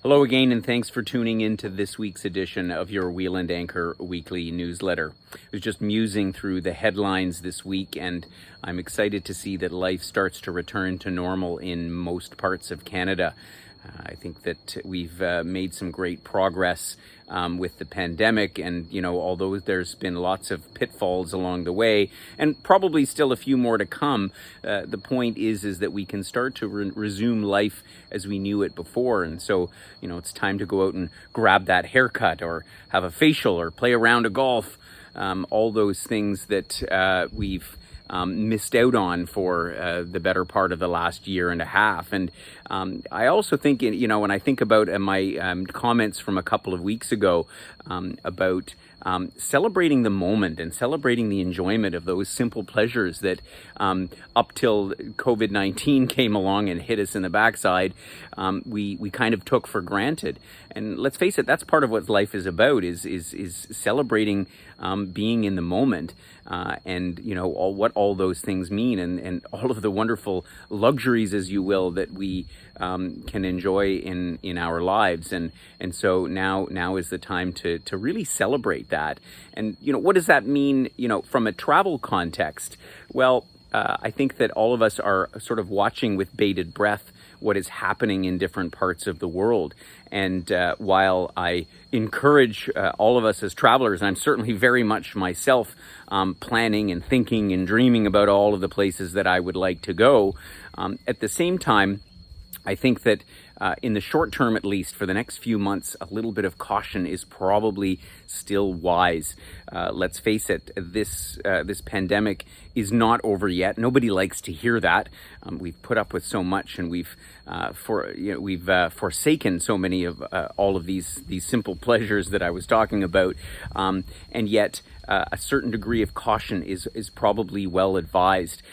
Hello again, and thanks for tuning in to this week's edition of your Wheel and Anchor weekly newsletter. I was just musing through the headlines this week, and I'm excited to see that life starts to return to normal in most parts of Canada. I think that we've made some great progress with the pandemic, and although there's been lots of pitfalls along the way and probably still a few more to come, the point is that we can start to resume life as we knew it before. And so it's time to go out and grab that haircut or have a facial or play a round of golf, all those things that we've missed out on for the better part of the last year and a half. And I also think, when I think about my comments from a couple of weeks ago about celebrating the moment and celebrating the enjoyment of those simple pleasures that up till COVID-19 came along and hit us in the backside, we kind of took for granted. And let's face it, that's part of what life is about, is celebrating being in the moment, and what all those things mean, and all of the wonderful luxuries, as you will, that we can enjoy in our lives. And so now is the time to really celebrate that. And what does that mean from a travel context? Well, I think that all of us are sort of watching with bated breath what is happening in different parts of the world. And while I encourage all of us as travelers, I'm certainly very much myself planning and thinking and dreaming about all of the places that I would like to go, at the same time, I think that in the short term, at least for the next few months, a little bit of caution is probably still wise. Let's face it, this pandemic is not over yet. Nobody likes to hear that. We've put up with so much, and we've forsaken so many of all of these simple pleasures that I was talking about, and yet a certain degree of caution is probably well advised.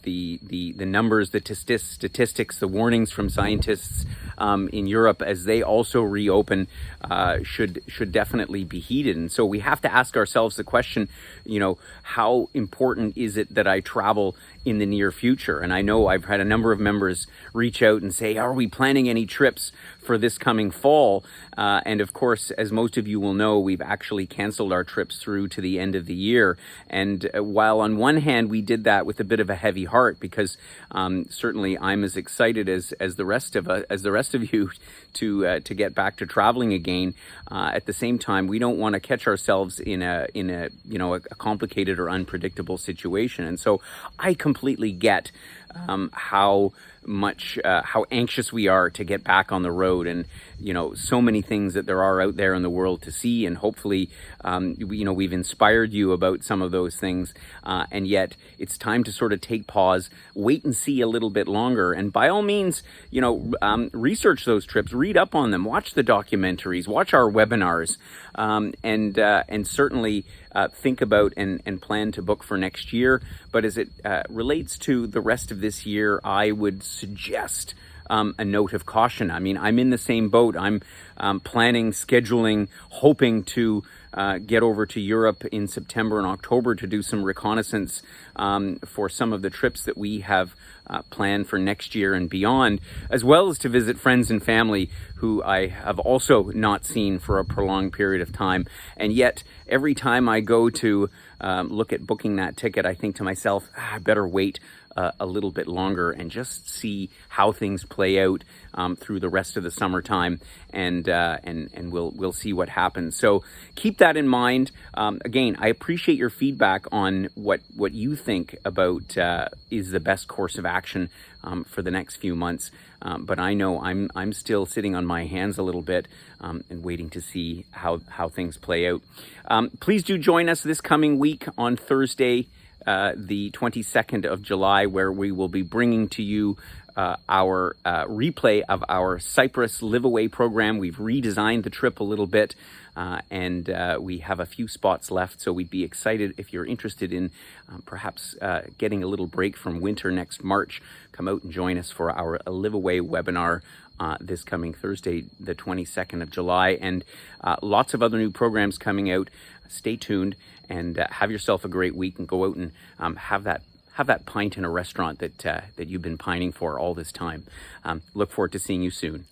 The numbers, the statistics, the warnings from scientists in Europe as they also reopen should definitely be heeded. And so we have to ask ourselves the question, how important is it that I travel in the near future? And I know I've had a number of members reach out and say, are we planning any trips for this coming fall? And of course, as most of you will know, we've actually canceled our trips through to the end of the year. And while on one hand, we did that with a bit of a heavy heart, because certainly I'm as excited as the rest of you to get back to traveling again. At the same time, we don't want to catch ourselves in a complicated or unpredictable situation. And so I completely get how anxious we are to get back on the road, and so many things that there are out there in the world to see, and hopefully we've inspired you about some of those things, and yet it's time to sort of take pause, wait and see a little bit longer, and by all means research those trips, read up on them, watch the documentaries, watch our webinars, and certainly think about and plan to book for next year. But as it relates to the rest of this year, I would suggest a note of caution. I mean, I'm in the same boat. I'm planning, scheduling, hoping to get over to Europe in September and October to do some reconnaissance for some of the trips that we have planned for next year and beyond, as well as to visit friends and family who I have also not seen for a prolonged period of time. And yet, every time I go to look at booking that ticket, I think to myself, I better wait a little bit longer and just see how things play out through the rest of the summertime, and we'll see what happens. So keep that in mind. Again, I appreciate your feedback on what you think about is the best course of action for the next few months. But I know I'm still sitting on my hands a little bit and waiting to see how things play out. Please do join us this coming week on Thursday, the 22nd of July, where we will be bringing to you our replay of our Cyprus Live Away program. We've redesigned the trip a little bit, and we have a few spots left, so we'd be excited if you're interested in perhaps getting a little break from winter next March. Come out and join us for our Live Away webinar this coming Thursday, the 22nd of July, and lots of other new programs coming out. Stay tuned and have yourself a great week, and go out and have that pint in a restaurant that you've been pining for all this time. Look forward to seeing you soon.